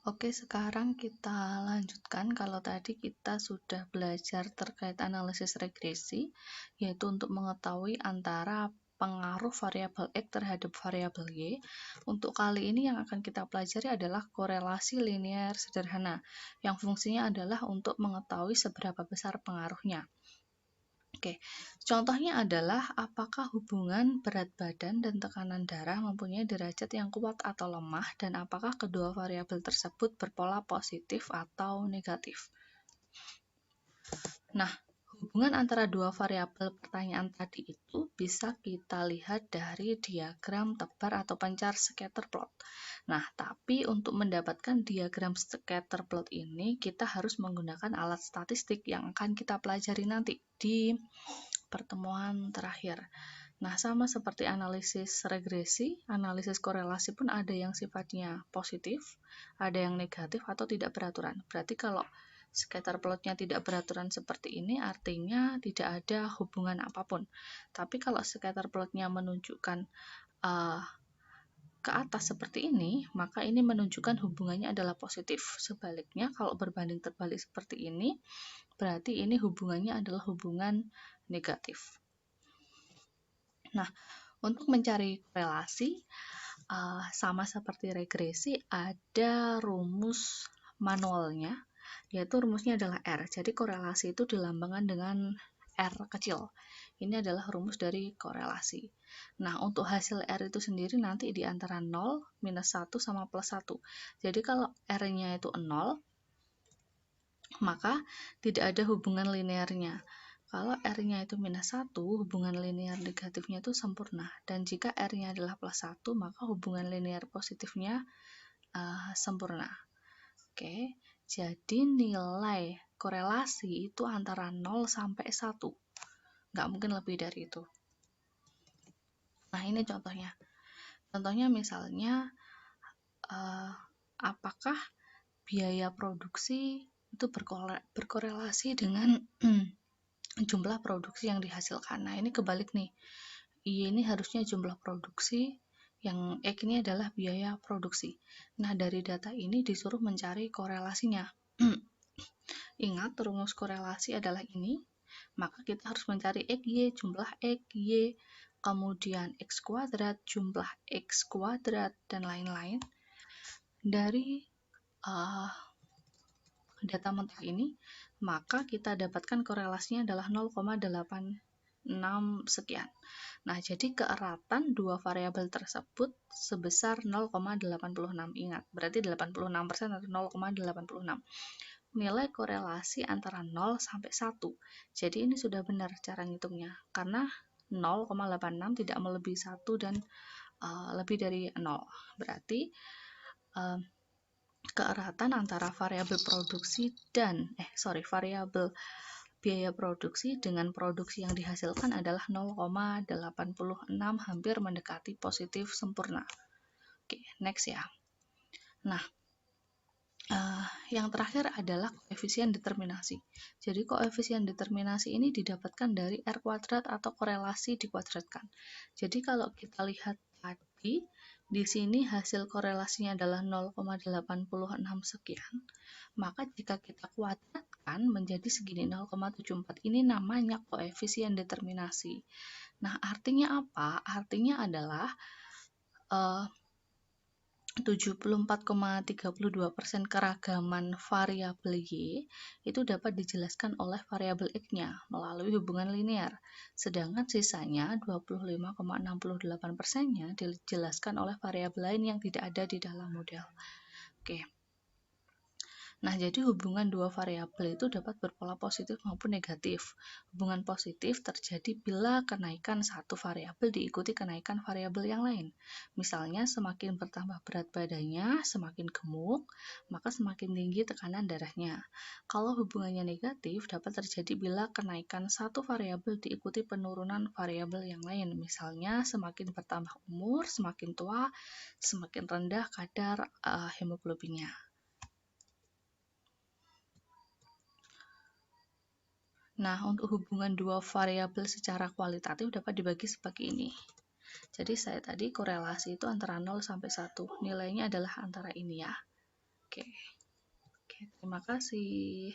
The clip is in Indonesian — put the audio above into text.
Oke, sekarang kita lanjutkan. Kalau tadi kita sudah belajar terkait analisis regresi, yaitu untuk mengetahui antara pengaruh variabel X terhadap variabel Y. Untuk kali ini yang akan kita pelajari adalah korelasi linear sederhana, yang fungsinya adalah untuk mengetahui seberapa besar pengaruhnya. Oke, contohnya adalah apakah hubungan berat badan dan tekanan darah mempunyai derajat yang kuat atau lemah, dan apakah kedua variabel tersebut berpola positif atau negatif. Nah, hubungan antara dua variabel pertanyaan tadi itu bisa kita lihat dari diagram tebar atau pancar scatter plot. Nah, tapi untuk mendapatkan diagram scatter plot ini, kita harus menggunakan alat statistik yang akan kita pelajari nanti di pertemuan terakhir. Nah, sama seperti analisis regresi, analisis korelasi pun ada yang sifatnya positif, ada yang negatif atau tidak beraturan. Berarti kalau scatter plotnya tidak beraturan seperti ini, artinya tidak ada hubungan apapun. Tapi kalau scatter plotnya menunjukkan ke atas seperti ini, maka ini menunjukkan hubungannya adalah positif. Sebaliknya, kalau berbanding terbalik seperti ini, berarti ini hubungannya adalah hubungan negatif. Nah, untuk mencari korelasi, sama seperti regresi, ada rumus manualnya, yaitu rumusnya adalah R. Jadi korelasi itu dilambangkan dengan R kecil. Ini adalah rumus dari korelasi. Nah, untuk hasil R itu sendiri nanti di antara 0, minus 1, sama plus 1. Jadi kalau R-nya itu 0, maka tidak ada hubungan linearnya. Kalau R-nya itu minus 1, hubungan linear negatifnya itu sempurna. Dan jika R-nya adalah plus 1, maka hubungan linear positifnya sempurna. Oke, jadi nilai korelasi itu antara 0 sampai 1. Nggak mungkin lebih dari itu. Nah, ini contohnya. Contohnya misalnya, apakah biaya produksi itu berkorelasi dengan jumlah produksi yang dihasilkan. Nah, ini kebalik nih. Y ini harusnya jumlah produksi, yang X ini adalah biaya produksi. Nah, dari data ini disuruh mencari korelasinya. Ingat, rumus korelasi adalah ini. Maka kita harus mencari XY, jumlah XY, kemudian X kuadrat, jumlah X kuadrat, dan lain-lain. Dari data mentah ini, maka kita dapatkan korelasinya adalah 0,86 sekian. Nah, jadi keeratan dua variabel tersebut sebesar 0,86. Ingat, berarti 86% atau 0,86. Nilai korelasi antara 0 sampai 1. Jadi ini sudah benar cara ngitungnya, karena 0,86 tidak melebihi 1 dan lebih dari 0. Berarti keeratan antara variabel produksi dan variabel biaya produksi dengan produksi yang dihasilkan adalah 0,86, hampir mendekati positif sempurna. Oke, next ya. Nah, yang terakhir adalah koefisien determinasi. Jadi koefisien determinasi ini didapatkan dari R kuadrat atau korelasi dikuadratkan. Jadi kalau kita lihat tadi, di sini hasil korelasinya adalah 0,86 sekian. Maka jika kita kuadratkan menjadi segini 0,74, ini namanya koefisien determinasi. Nah, artinya apa? Artinya adalah 74,32% keragaman variabel Y itu dapat dijelaskan oleh variabel X-nya melalui hubungan linear, sedangkan sisanya 25,68%-nya dijelaskan oleh variabel lain yang tidak ada di dalam model. Oke. Nah, jadi hubungan dua variabel itu dapat berpola positif maupun negatif. Hubungan positif terjadi bila kenaikan satu variabel diikuti kenaikan variabel yang lain. Misalnya, semakin bertambah berat badannya, semakin gemuk, maka semakin tinggi tekanan darahnya. Kalau hubungannya negatif, dapat terjadi bila kenaikan satu variabel diikuti penurunan variabel yang lain. Misalnya, semakin bertambah umur, semakin tua, semakin rendah kadar hemoglobinnya. Nah, untuk hubungan dua variabel secara kualitatif dapat dibagi sebagai ini. Jadi saya tadi korelasi itu antara 0 sampai 1. Nilainya adalah antara ini ya. Oke, oke, terima kasih.